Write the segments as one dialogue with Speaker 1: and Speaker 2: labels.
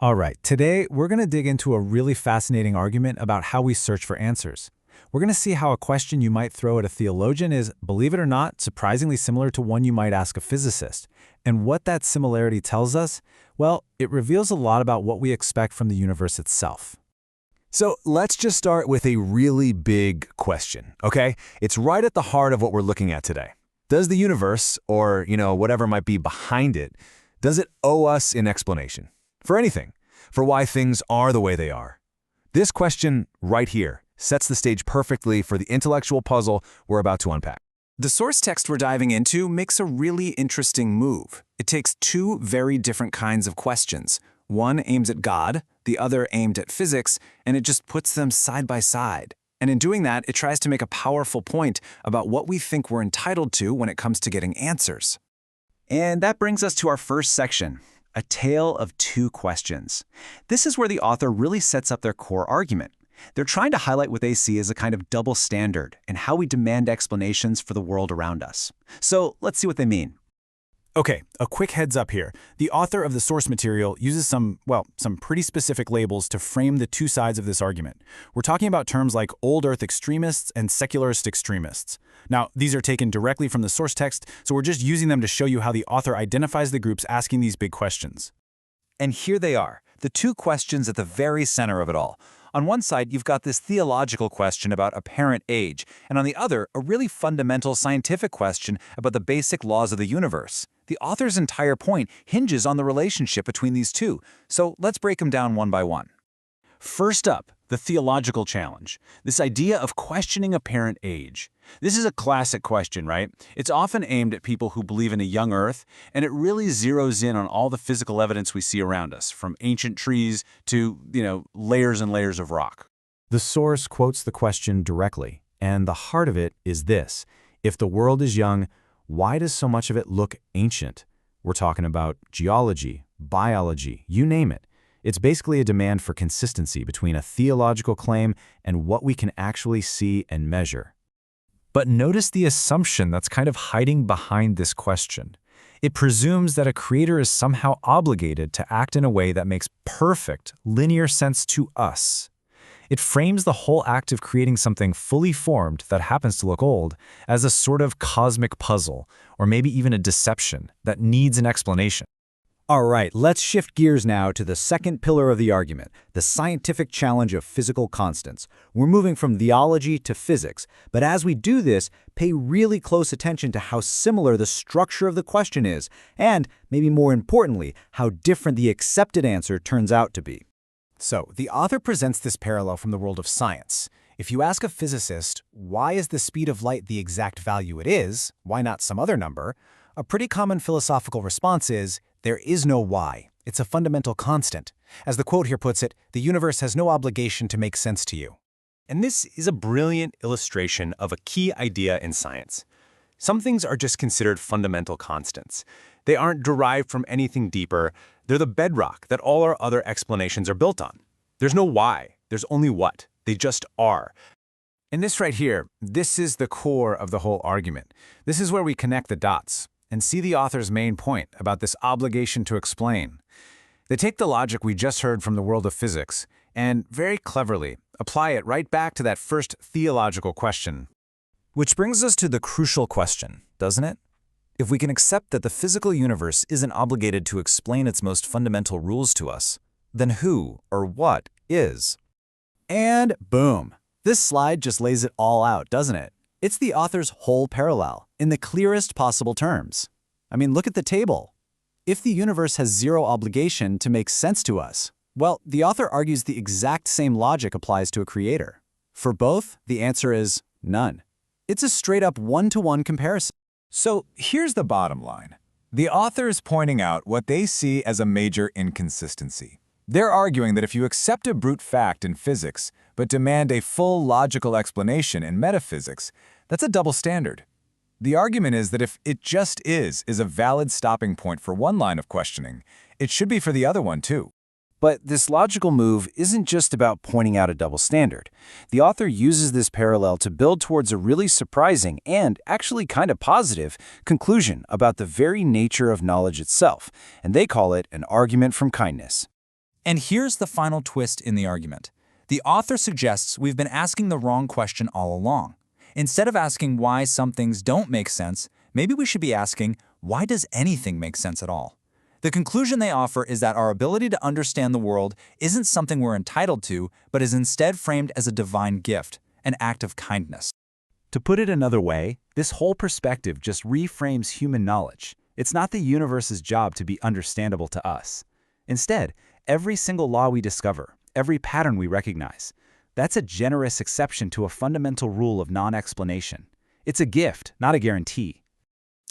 Speaker 1: All right, today we're going to dig into a really fascinating argument about how we search for answers. We're going to see how a question you might throw at a theologian is, believe it or not, surprisingly similar to one you might ask a physicist. And what that similarity tells us? Well, it reveals a lot about what we expect from the universe itself.
Speaker 2: So let's just start with a really big question, okay? It's right at the heart of what we're looking at today. Does the universe, or, whatever might be behind it, does it owe us an explanation? For anything, for why things are the way they are. This question right here sets the stage perfectly for the intellectual puzzle we're about to unpack.
Speaker 3: The source text we're diving into makes a really interesting move. It takes two very different kinds of questions. One aims at God, the other aimed at physics, and it just puts them side by side. And in doing that, it tries to make a powerful point about what we think we're entitled to when it comes to getting answers. And that brings us to our first section. A tale of two questions. This is where the author really sets up their core argument. They're trying to highlight what they see as a kind of double standard in how we demand explanations for the world around us. So let's see what they mean.
Speaker 1: Okay, a quick heads up here. The author of the source material uses some pretty specific labels to frame the two sides of this argument. We're talking about terms like old Earth extremists and secularist extremists. Now, these are taken directly from the source text, so we're just using them to show you how the author identifies the groups asking these big questions.
Speaker 3: And here they are, the two questions at the very center of it all. On one side, you've got this theological question about apparent age, and on the other, a really fundamental scientific question about the basic laws of the universe. The author's entire point hinges on the relationship between these two, so let's break them down one by one. First up, the theological challenge, this idea of questioning apparent age. This is a classic question, right? It's often aimed at people who believe in a young Earth, and it really zeroes in on all the physical evidence we see around us, from ancient trees to, layers and layers of rock.
Speaker 1: The source quotes the question directly, and the heart of it is this. If the world is young, why does so much of it look ancient? We're talking about geology, biology, you name it. It's basically a demand for consistency between a theological claim and what we can actually see and measure. But notice the assumption that's kind of hiding behind this question. It presumes that a creator is somehow obligated to act in a way that makes perfect, linear sense to us. It frames the whole act of creating something fully formed that happens to look old as a sort of cosmic puzzle, or maybe even a deception that needs an explanation.
Speaker 4: All right, let's shift gears now to the second pillar of the argument, the scientific challenge of physical constants. We're moving from theology to physics, but as we do this, pay really close attention to how similar the structure of the question is, and, maybe more importantly, how different the accepted answer turns out to be.
Speaker 1: So, the author presents this parallel from the world of science. If you ask a physicist, why is the speed of light the exact value it is, why not some other number? A pretty common philosophical response is, there is no why. It's a fundamental constant. As the quote here puts it, the universe has no obligation to make sense to you.
Speaker 5: And this is a brilliant illustration of a key idea in science. Some things are just considered fundamental constants. They aren't derived from anything deeper. They're the bedrock that all our other explanations are built on. There's no why. There's only what. They just are.
Speaker 1: And this right here, this is the core of the whole argument. This is where we connect the dots and see the author's main point about this obligation to explain. They take the logic we just heard from the world of physics and, very cleverly, apply it right back to that first theological question.
Speaker 3: Which brings us to the crucial question, doesn't it? If we can accept that the physical universe isn't obligated to explain its most fundamental rules to us, then who or what is?
Speaker 4: And boom! This slide just lays it all out, doesn't it? It's the author's whole parallel, in the clearest possible terms. I mean, look at the table. If the universe has zero obligation to make sense to us, well, the author argues the exact same logic applies to a creator. For both, the answer is none. It's a straight-up one-to-one comparison.
Speaker 2: So here's the bottom line. The author is pointing out what they see as a major inconsistency. They're arguing that if you accept a brute fact in physics, but demand a full logical explanation in metaphysics, that's a double standard. The argument is that if it just is a valid stopping point for one line of questioning, it should be for the other one too.
Speaker 3: But this logical move isn't just about pointing out a double standard. The author uses this parallel to build towards a really surprising and actually kind of positive conclusion about the very nature of knowledge itself, and they call it an argument from kindness.
Speaker 2: And here's the final twist in the argument. The author suggests we've been asking the wrong question all along. Instead of asking why some things don't make sense, maybe we should be asking, why does anything make sense at all? The conclusion they offer is that our ability to understand the world isn't something we're entitled to, but is instead framed as a divine gift, an act of kindness.
Speaker 4: To put it another way, this whole perspective just reframes human knowledge. It's not the universe's job to be understandable to us. Instead, every single law we discover, every pattern we recognize, that's a generous exception to a fundamental rule of non-explanation. It's a gift, not a guarantee.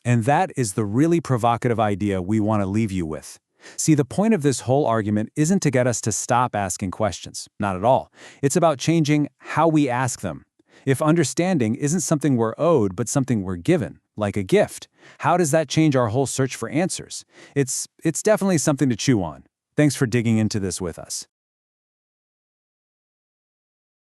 Speaker 3: And that is the really provocative idea we want to leave you with. See, the point of this whole argument isn't to get us to stop asking questions. Not at all. It's about changing how we ask them. If understanding isn't something we're owed, but something we're given, like a gift, how does that change our whole search for answers? It's definitely something to chew on. Thanks for digging into this with us.